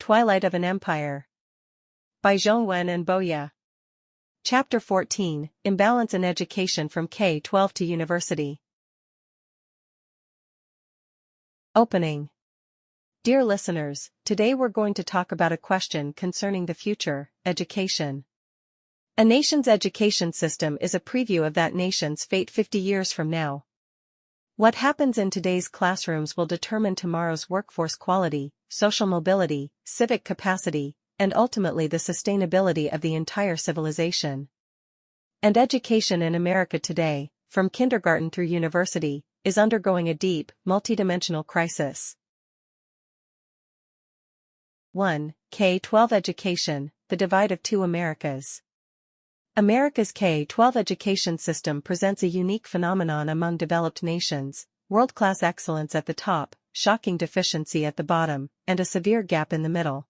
Twilight of an Empire. By Zhongwen and Boya. Chapter 14, Imbalance in Education from K-12 to University. Opening. Dear listeners, today we're going to talk about a question concerning the future, education. A nation's education system is a preview of that nation's fate 50 years from now. What happens in today's classrooms will determine tomorrow's workforce quality, social mobility, civic capacity, and ultimately the sustainability of the entire civilization. And education in America today, from kindergarten through university, is undergoing a deep, multidimensional crisis. 1. K-12 education, the divide of two Americas. America's K-12 education system presents a unique phenomenon among developed nations: world-class excellence at the top, shocking deficiency at the bottom, and a severe gap in the middle.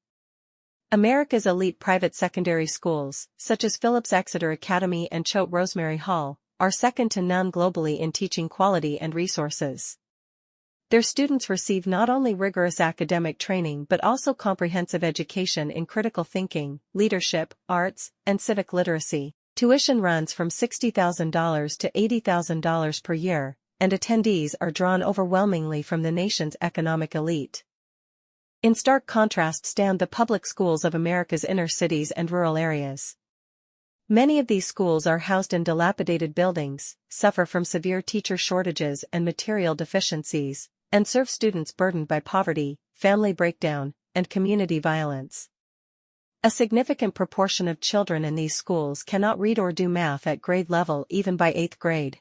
America's elite private secondary schools, such as Phillips Exeter Academy and Choate Rosemary Hall, are second to none globally in teaching quality and resources. Their students receive not only rigorous academic training but also comprehensive education in critical thinking, leadership, arts, and civic literacy. Tuition runs from $60,000 to $80,000 per year, and attendees are drawn overwhelmingly from the nation's economic elite. In stark contrast stand the public schools of America's inner cities and rural areas. Many of these schools are housed in dilapidated buildings, suffer from severe teacher shortages and material deficiencies, and serve students burdened by poverty, family breakdown, and community violence. A significant proportion of children in these schools cannot read or do math at grade level even by 8th grade.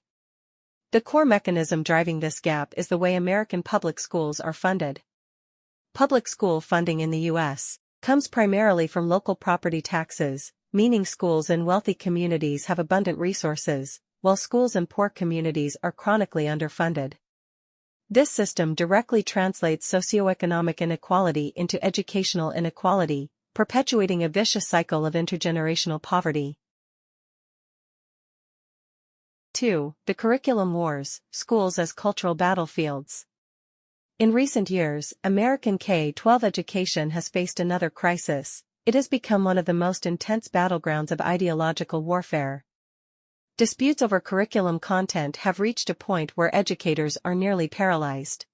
The core mechanism driving this gap is the way American public schools are funded. Public school funding in the U.S. comes primarily from local property taxes, meaning schools in wealthy communities have abundant resources, while schools in poor communities are chronically underfunded. This system directly translates socioeconomic inequality into educational inequality, perpetuating a vicious cycle of intergenerational poverty. 2. The curriculum wars, schools as cultural battlefields. In recent years, American K-12 education has faced another crisis. It has become one of the most intense battlegrounds of ideological warfare. Disputes over curriculum content have reached a point where educators are nearly paralyzed.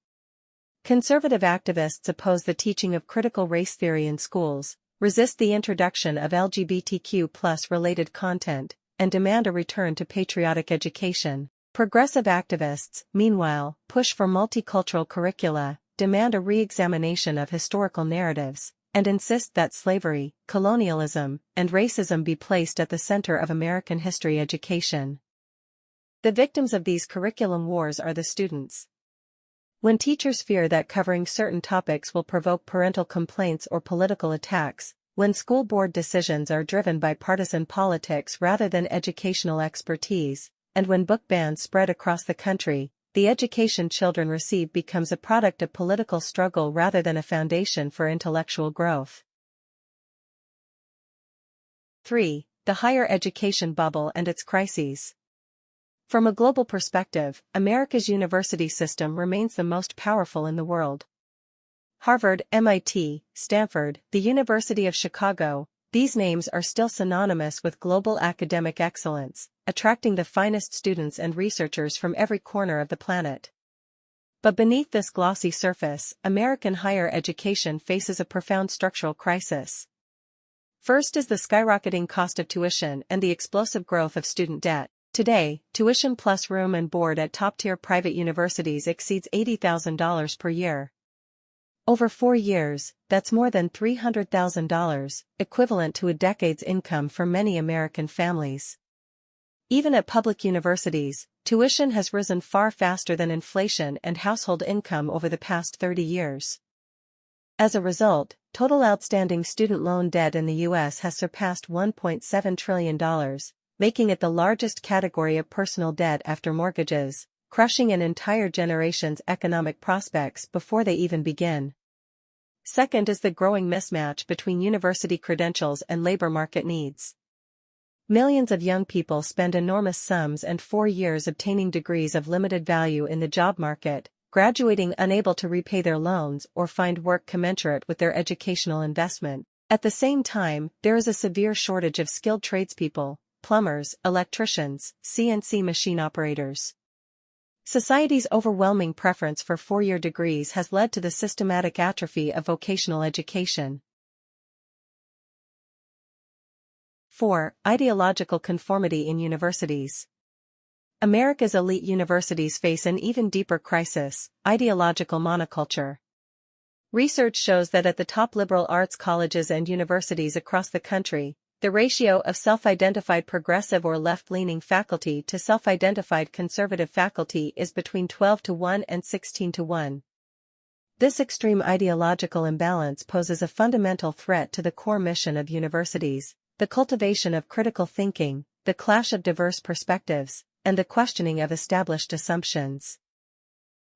Conservative activists oppose the teaching of critical race theory in schools, resist the introduction of LGBTQ+ related content, and demand a return to patriotic education. Progressive activists, meanwhile, push for multicultural curricula, demand a re-examination of historical narratives, and insist that slavery, colonialism, and racism be placed at the center of American history education. The victims of these curriculum wars are the students. When teachers fear that covering certain topics will provoke parental complaints or political attacks, when school board decisions are driven by partisan politics rather than educational expertise, and when book bans spread across the country, the education children receive becomes a product of political struggle rather than a foundation for intellectual growth. 3. The higher education bubble and its crises. From a global perspective, America's university system remains the most powerful in the world. Harvard, MIT, Stanford, the University of Chicago, these names are still synonymous with global academic excellence, attracting the finest students and researchers from every corner of the planet. But beneath this glossy surface, American higher education faces a profound structural crisis. First is the skyrocketing cost of tuition and the explosive growth of student debt. Today, tuition plus room and board at top-tier private universities exceeds $80,000 per year. Over 4 years, that's more than $300,000, equivalent to a decade's income for many American families. Even at public universities, tuition has risen far faster than inflation and household income over the past 30 years. As a result, total outstanding student loan debt in the U.S. has surpassed $1.7 trillion, making it the largest category of personal debt after mortgages, crushing an entire generation's economic prospects before they even begin. Second is the growing mismatch between university credentials and labor market needs. Millions of young people spend enormous sums and 4 years obtaining degrees of limited value in the job market, graduating unable to repay their loans or find work commensurate with their educational investment. At the same time, there is a severe shortage of skilled tradespeople, plumbers, electricians, CNC machine operators. Society's overwhelming preference for four-year degrees has led to the systematic atrophy of vocational education. 4. Ideological conformity in universities. America's elite universities face an even deeper crisis: ideological monoculture. Research shows that at the top liberal arts colleges and universities across the country, the ratio of self-identified progressive or left-leaning faculty to self-identified conservative faculty is between 12:1 and 16:1. This extreme ideological imbalance poses a fundamental threat to the core mission of universities: the cultivation of critical thinking, the clash of diverse perspectives, and the questioning of established assumptions.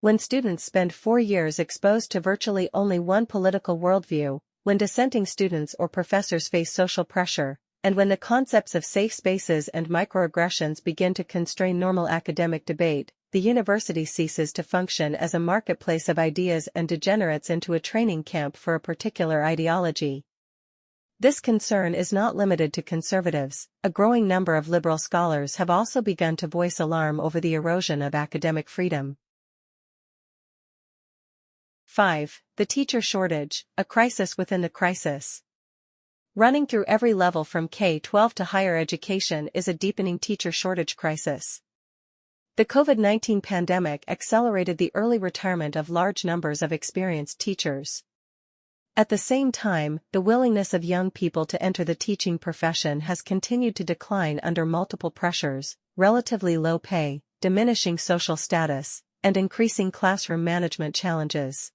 When students spend 4 years exposed to virtually only one political worldview, when dissenting students or professors face social pressure, and when the concepts of safe spaces and microaggressions begin to constrain normal academic debate, the university ceases to function as a marketplace of ideas and degenerates into a training camp for a particular ideology. This concern is not limited to conservatives. A growing number of liberal scholars have also begun to voice alarm over the erosion of academic freedom. 5. The teacher shortage, a crisis within the crisis. Running through every level from K-12 to higher education is a deepening teacher shortage crisis. The COVID-19 pandemic accelerated the early retirement of large numbers of experienced teachers. At the same time, the willingness of young people to enter the teaching profession has continued to decline under multiple pressures: relatively low pay, diminishing social status, and increasing classroom management challenges.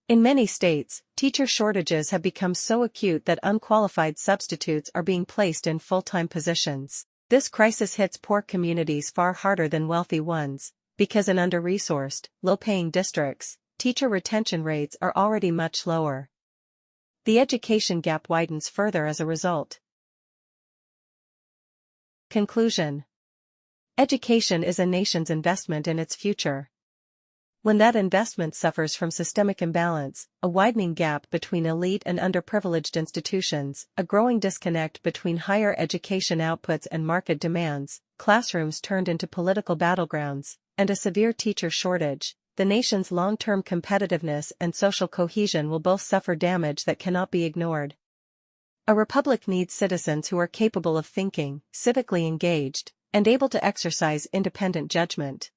In many states, teacher shortages have become so acute that unqualified substitutes are being placed in full-time positions. This crisis hits poor communities far harder than wealthy ones, because in under-resourced, low-paying districts, teacher retention rates are already much lower. The education gap widens further as a result. Conclusion. Education is a nation's investment in its future. When that investment suffers from systemic imbalance, a widening gap between elite and underprivileged institutions, a growing disconnect between higher education outputs and market demands, classrooms turned into political battlegrounds, and a severe teacher shortage, the nation's long-term competitiveness and social cohesion will both suffer damage that cannot be ignored. A republic needs citizens who are capable of thinking, civically engaged, and able to exercise independent judgment.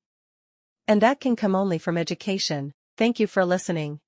And that can come only from education. Thank you for listening.